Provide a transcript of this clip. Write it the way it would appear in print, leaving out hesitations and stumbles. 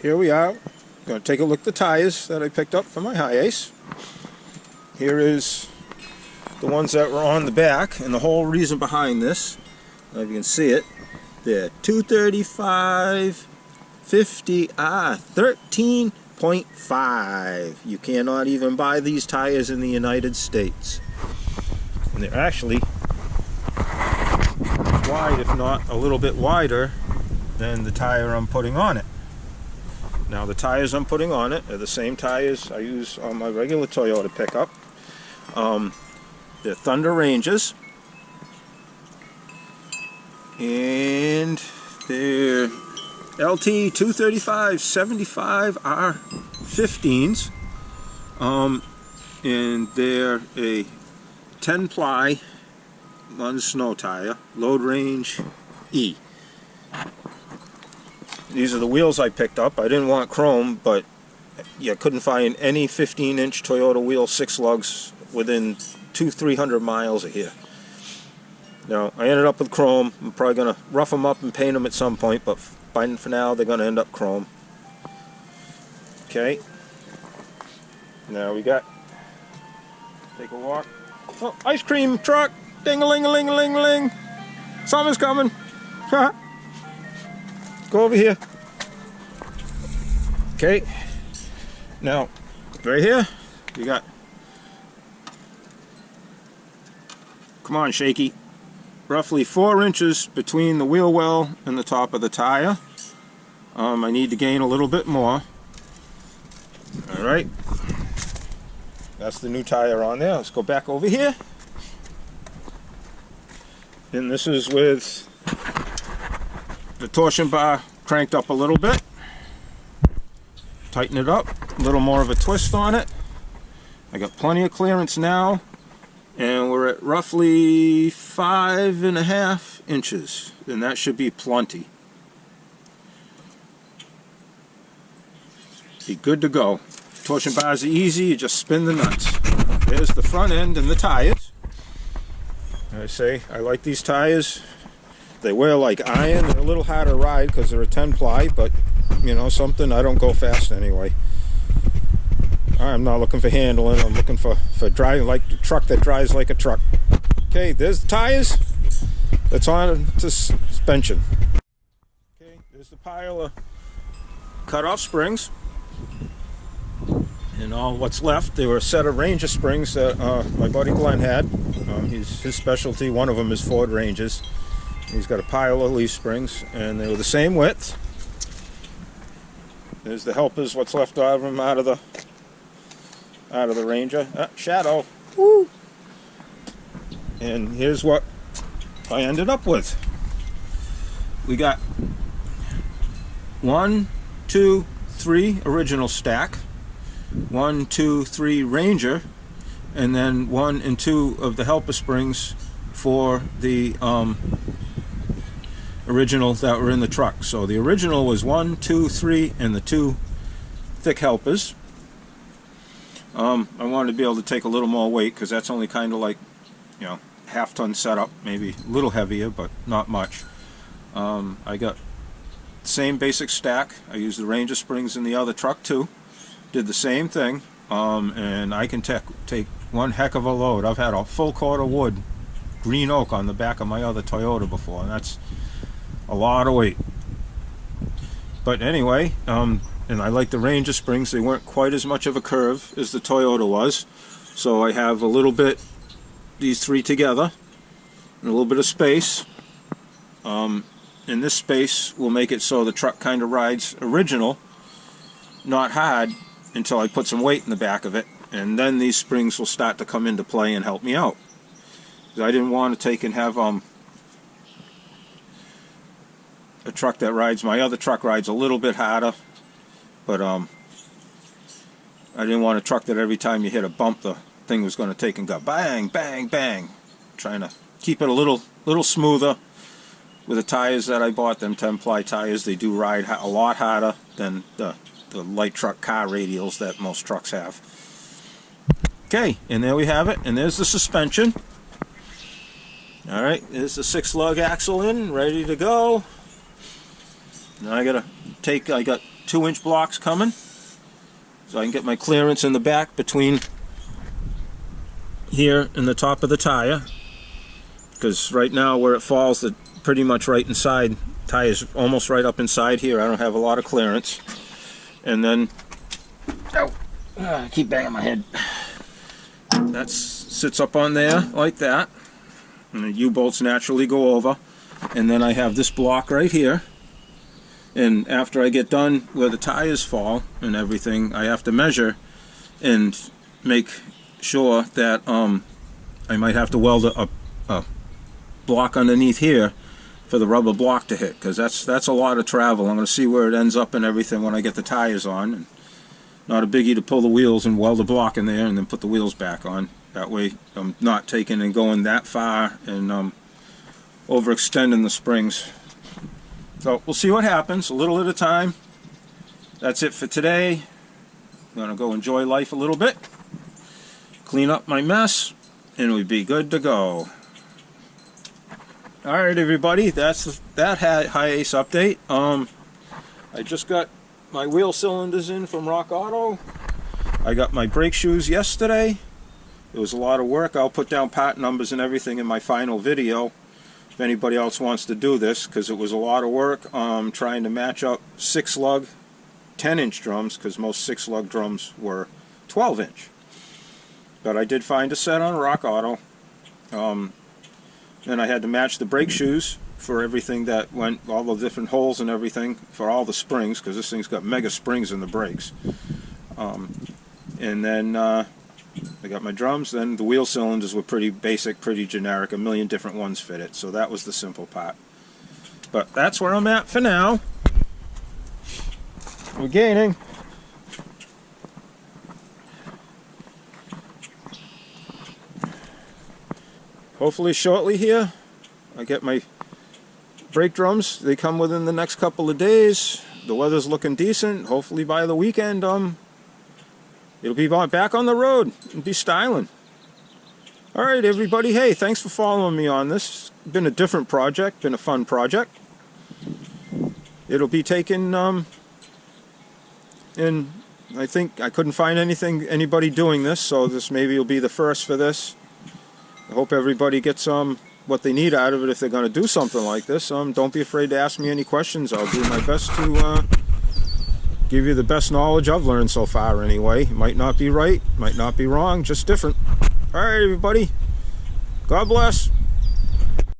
here we are. Going to take a look at the tires that I picked up for my Hiace. Here is the ones that were on the back, and the whole reason behind this, if you can see it, they're 235 50 13.5. You cannot even buy these tires in the United States. And they're actually wide, if not a little bit wider than the tire I'm putting on it. Now the tires I'm putting on it are the same tires I use on my regular Toyota pickup. They're Thunder Rangers, and they're LT 235 75 R15s, and they're a 10 ply one snow tire, load range E. These are the wheels I picked up. I didn't want chrome, but you couldn't find any 15-inch Toyota wheel 6 lugs within 200-300 miles of here. Now, I ended up with chrome. I'm probably going to rough them up and paint them at some point, but for now, they're going to end up chrome. Okay. Now we got, take a walk. Oh, ice cream truck! Ding-a-ling-a-ling-a-ling-a-ling! Summer's coming! Go over here. Okay. Now, right here, you got, come on, shaky, roughly 4 inches between the wheel well and the top of the tire. I need to gain a little bit more. Alright. That's the new tire on there. Let's go back over here. And this is with the torsion bar cranked up a little bit. Tighten it up. A little more of a twist on it. I got plenty of clearance now. And we're at roughly 5.5 inches. And that should be plenty. Be good to go. Torsion bars are easy, you just spin the nuts. There's the front end and the tires. I say, I like these tires. They wear like iron. They're a little harder to ride because they're a 10 ply, but you know something, I don't go fast anyway. I'm not looking for handling, I'm looking for driving like a truck that drives like a truck. Okay, there's the tires. That's on to suspension. Okay, there's the pile of cut off springs. And all what's left, they were a set of Ranger springs that my buddy Glenn had. His specialty, one of them is Ford Rangers. He's got a pile of leaf springs, and they were the same width. There's the helpers, what's left of them out of the Ranger. Shadow. Woo! And here's what I ended up with. We got 1, 2, 3 original stack, 1, 2, 3 Ranger, and then 1 and 2 of the helper springs for the original that were in the truck. So the original was 1, 2, 3, and the 2 thick helpers. I wanted to be able to take a little more weight because that's only kind of like, you know, half-ton setup, maybe a little heavier, but not much. I got the same basic stack. I used the Ranger springs in the other truck too. Did the same thing, and I can take one heck of a load. I've had a full cord of wood, green oak, on the back of my other Toyota before, and that's a lot of weight. But anyway, and I like the Ranger springs. They weren't quite as much of a curve as the Toyota was, so I have a little bit, these 3 together, and a little bit of space. And this space will make it so the truck kind of rides original, not hard, until I put some weight in the back of it, and then these springs will start to come into play and help me out. I didn't want to take and have a truck that rides, my other truck rides a little bit harder, but I didn't want a truck that every time you hit a bump the thing was going to take and go bang, bang, bang. Trying to keep it a little smoother with the tires that I bought, them 10 ply tires. They do ride a lot harder than the light truck car radials that most trucks have. Okay, and there we have it, and there's the suspension. Alright, there's the 6 lug axle in, ready to go. Now I got 2-inch blocks coming, so I can get my clearance in the back between here and the top of the tire, because right now where it falls, it's pretty much right inside. Tire's almost right up inside here. I don't have a lot of clearance. And then, I keep banging my head. That sits up on there like that, and the U-bolts naturally go over. And then I have this block right here, and after I get done where the tires fall and everything, I have to measure and make sure that I might have to weld a block underneath here for the rubber block to hit, because that's a lot of travel. I'm going to see where it ends up and everything when I get the tires on. And not a biggie to pull the wheels and weld a block in there and then put the wheels back on. That way I'm not taking and going that far and overextending the springs. So we'll see what happens, a little at a time. That's it for today. I'm going to go enjoy life a little bit, clean up my mess, and we'll be good to go. Alright everybody, that's that Hiace update. I just got my wheel cylinders in from Rock Auto. I got my brake shoes yesterday. It was a lot of work. I'll put down part numbers and everything in my final video if anybody else wants to do this, because it was a lot of work trying to match up 6-lug 10-inch drums, because most 6-lug drums were 12-inch. But I did find a set on Rock Auto. And I had to match the brake shoes for everything that went, all the different holes and everything for all the springs, because this thing's got mega springs in the brakes. And then I got my drums. Then the wheel cylinders were pretty basic, pretty generic. A million different ones fit it, so that was the simple part. But that's where I'm at for now. We're gaining. Hopefully shortly here I get my brake drums. They come within the next couple of days. The weather's looking decent. Hopefully by the weekend it'll be back on the road and be styling. Alright everybody, hey, thanks for following me on this. It's been a different project, been a fun project. It'll be taken and I think I couldn't find anybody doing this, so this maybe will be the first for this. I hope everybody gets what they need out of it if they're going to do something like this. Don't be afraid to ask me any questions. I'll do my best to give you the best knowledge I've learned so far anyway. Might not be right, might not be wrong, just different. Alright everybody, God bless.